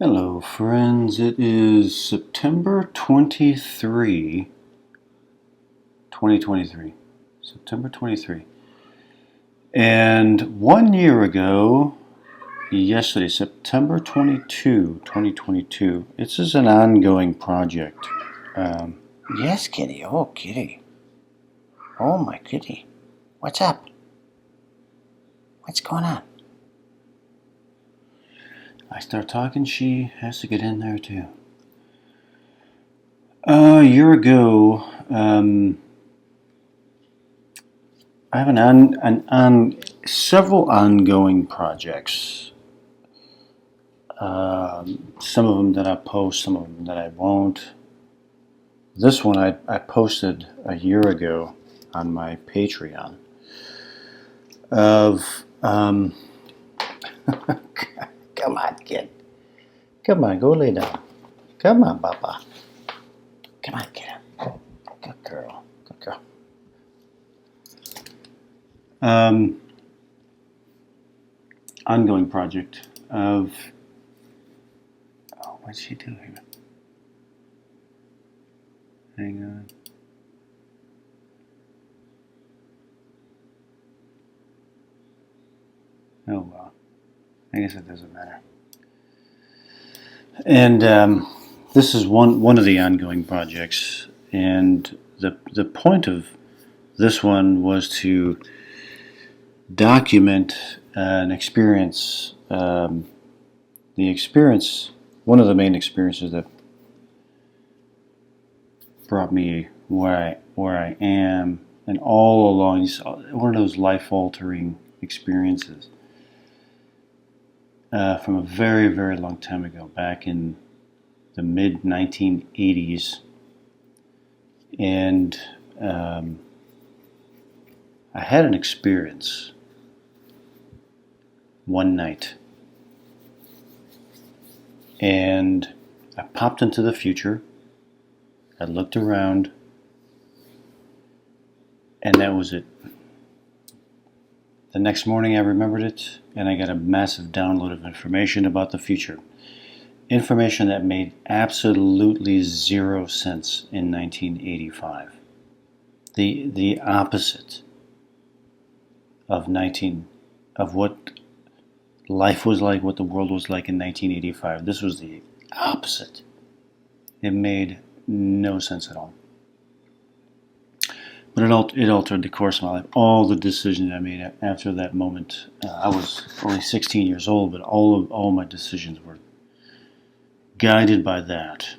Hello, friends. It is September 23, 2023. September 23. And 1 year ago, yesterday, September 22, 2022, this is an ongoing project. Yes, kitty. Oh, kitty. Oh, my kitty. What's up? What's going on? I start talking, she has to get in there too. A year ago, I have several ongoing projects. Some of them that I post, some of them that I won't. This one I posted a year ago on my Patreon of come on, kid. Come on, go lay down. Come on, Papa. Come on, kid. Good girl. Good girl. Ongoing project of... Oh, what's she doing? Hang on. Oh, well. I guess it doesn't matter. And this is one of the ongoing projects. And the point of this one was to document an experience. The experience, one of the main experiences that brought me where I am, and all along, one of those life-altering experiences from a very, very long time ago, back in the mid-1980s, and I had an experience one night, and I popped into the future. I looked around, and that was it. The next morning I remembered it, and I got a massive download of information about the future. Information that made absolutely zero sense in 1985. The opposite of what life was like, what the world was like in 1985. This was the opposite. It made no sense at all. But it altered the course of my life. All the decisions I made after that moment. I was only 16 years old, but all my decisions were guided by that.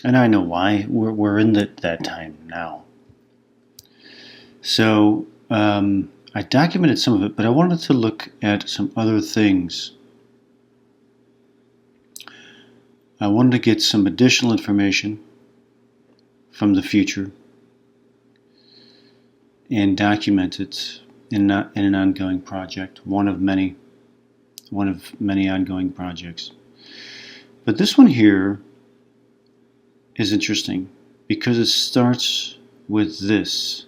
And I know why. We're in that time now. So I documented some of it, but I wanted to look at some other things. I wanted to get some additional information from the future and document it in an ongoing project, one of many ongoing projects. But this one here is interesting because it starts with this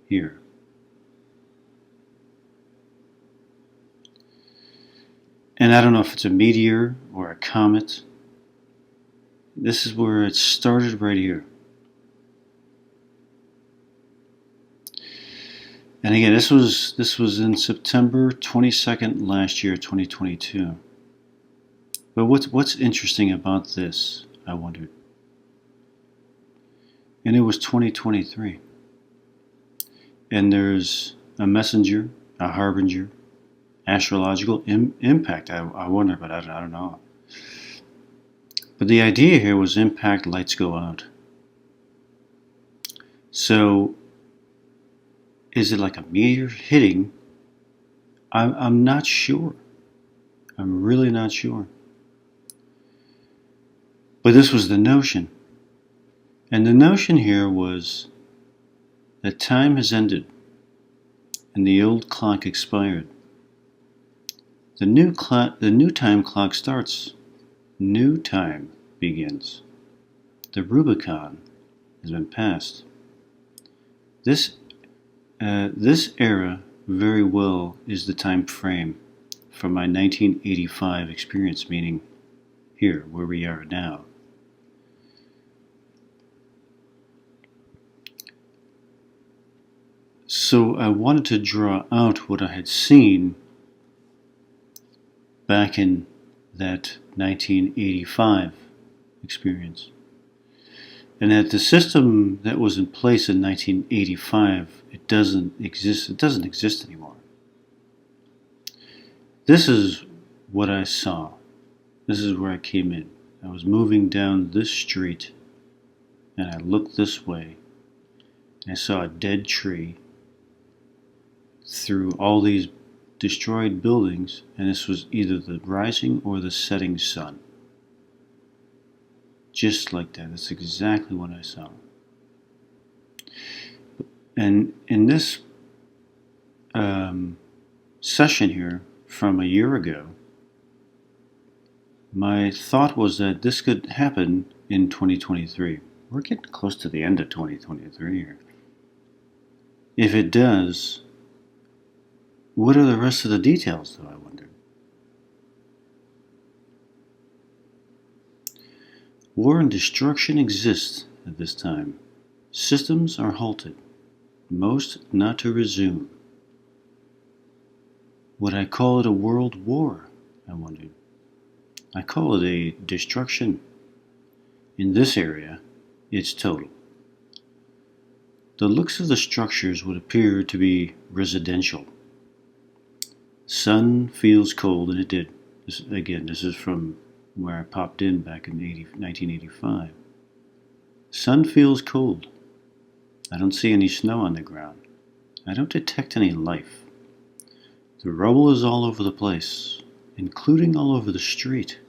here. And I don't know if it's a meteor or a comet. This is where it started, right here. And again, this was in September 22nd last year, 2022. But what's interesting about this, I wondered. And it was 2023. And there's a messenger, a harbinger, astrological impact. I wonder, but I don't know. But the idea here was impact, lights go out. So is it like a meteor hitting? I'm not sure. I'm really not sure. But this was the notion. And the notion here was that time has ended and the old clock expired. The new time clock starts. New time begins. The Rubicon has been passed. This era very well is the time frame from my 1985 experience, meaning here, where we are now. So I wanted to draw out what I had seen back in that 1985 experience. And that the system that was in place in 1985, it doesn't exist anymore. This is what I saw. This is where I came in. I was moving down this street, and I looked this way, and I saw a dead tree through all these destroyed buildings, and this was either the rising or the setting sun. Just like that. That's exactly what I saw. And in this session here from a year ago, my thought was that this could happen in 2023. We're getting close to the end of 2023 here. If it does, what are the rest of the details, though, I wonder? War and destruction exist at this time. Systems are halted, most not to resume. Would I call it a world war? I wondered. I call it a destruction. In this area, it's total. The looks of the structures would appear to be residential. Sun feels cold, and it did. This is from where I popped in back in 1985. Sun feels cold. I don't see any snow on the ground. I don't detect any life. The rubble is all over the place, including all over the street.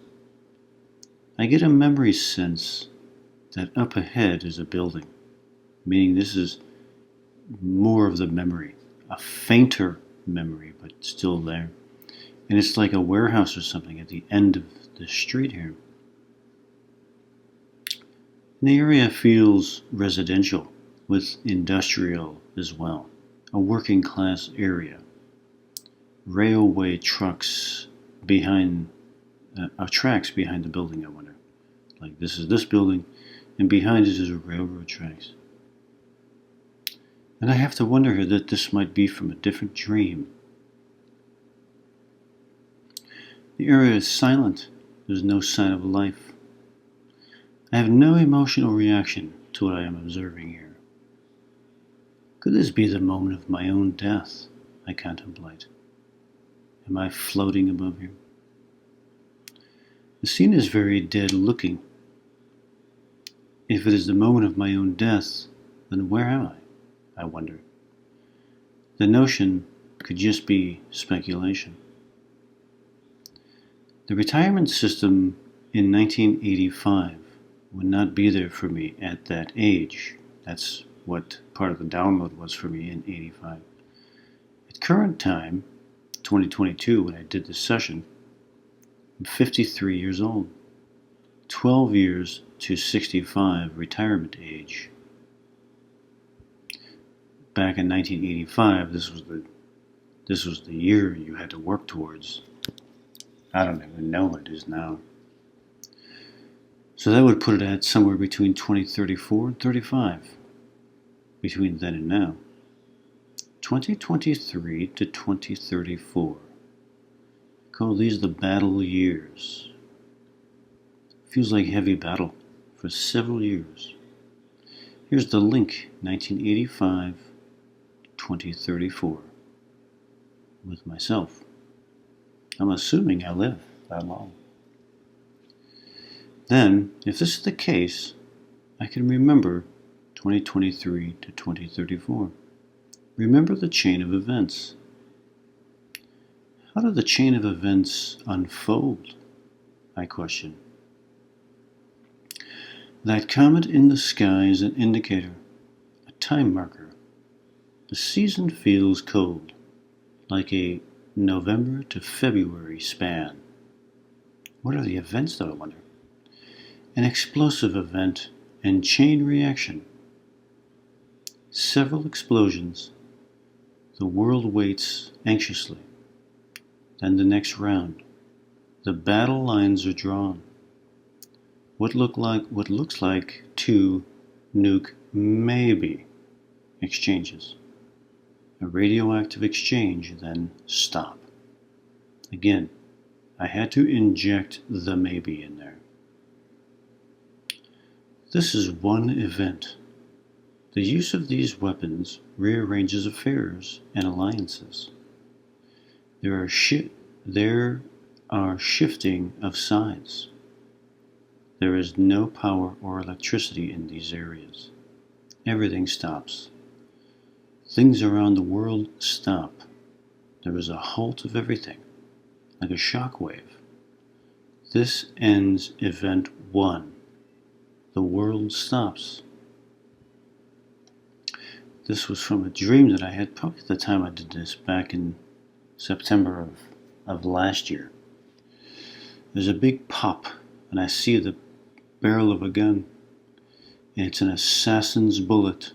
I get a memory sense that up ahead is a building, meaning this is more of the memory, a fainter memory, but still there. And it's like a warehouse or something at the end of the street here. And the area feels residential, with industrial as well, a working class area. Railway trucks behind, tracks behind the building, I wonder. Like this is this building, and behind it is railroad tracks. And I have to wonder here that this might be from a different dream. The area is silent. There's no sign of life. I have no emotional reaction to what I am observing here. Could this be the moment of my own death? I contemplate. Am I floating above here? The scene is very dead looking. If it is the moment of my own death, then where am I wonder. The notion could just be speculation. The retirement system in 1985 would not be there for me at that age. That's what part of the download was for me in 85. At current time, 2022, when I did this session, I'm 53 years old. 12 years to 65 retirement age. Back in 1985, this was the year you had to work towards. I don't even know what it is now. So that would put it at somewhere between 2034 and 35, between then and now. 2023 to 2034. I call these the battle years. Feels like heavy battle for several years. Here's the link, 1985, 2034, with myself. I'm assuming I live that long. Then, if this is the case, I can remember 2023 to 2034. Remember the chain of events. How did the chain of events unfold? I question. That comet in the sky is an indicator, a time marker. The season feels cold, like a November to February span. What are the events, though, I wonder? An explosive event and chain reaction. Several explosions. The world waits anxiously. Then the next round. The battle lines are drawn. what looks like two nuke maybe exchanges. A radioactive exchange, then stop. Again, I had to inject the maybe in there. This is one event. The use of these weapons rearranges affairs and alliances. There are shifting of sides. There is no power or electricity in these areas. Everything stops. Things around the world stop. There is a halt of everything, like a shock wave. This ends event 1. The world stops. This was from a dream that I had probably at the time I did this, back in September of last year. There's a big pop, and I see the barrel of a gun, and it's an assassin's bullet.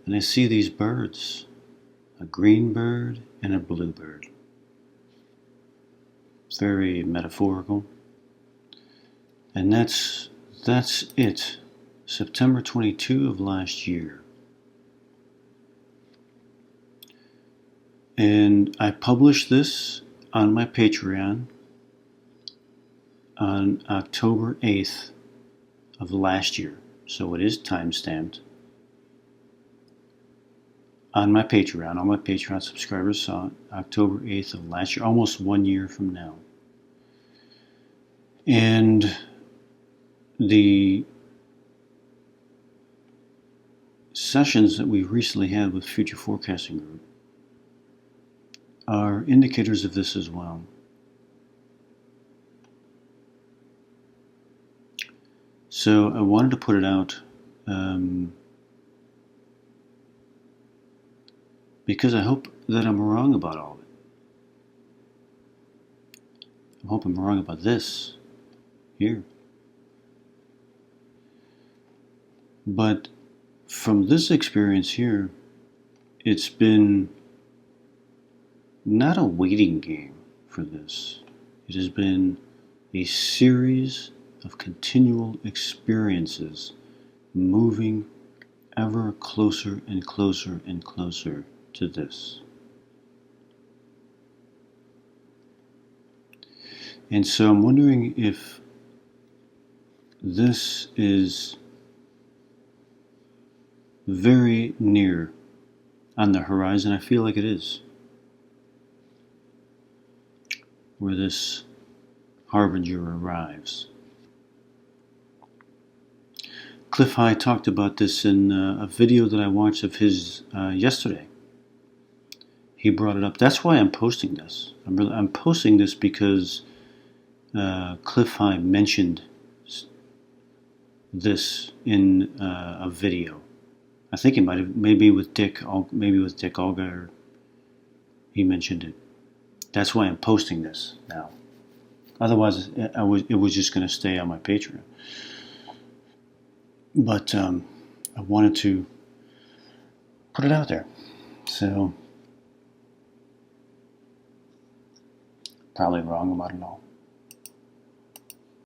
And I see these birds, a green bird and a blue bird. Very metaphorical. And that's it. September 22 of last year. And I published this on my Patreon on October 8th of last year. So it is time-stamped. On my Patreon, all my Patreon subscribers saw it, October 8th of last year, almost 1 year from now. And the sessions that we've recently had with Future Forecasting Group are indicators of this as well. So I wanted to put it out because I hope that I'm wrong about all of it. I hope I'm wrong about this here. But from this experience here, it's been not a waiting game for this. It has been a series of continual experiences moving ever closer and closer and closer to this. And so I'm wondering if this is very near on the horizon. I feel like it is. Where this Harbinger arrives. Cliff High talked about this in a video that I watched of his yesterday. He brought it up. That's why I'm posting this. I'm posting this because Cliff High mentioned this in a video. I think it might have, maybe with Dick Olga, he mentioned it. That's why I'm posting this now. Otherwise, it was just going to stay on my Patreon. But I wanted to put it out there. So, probably wrong about it all.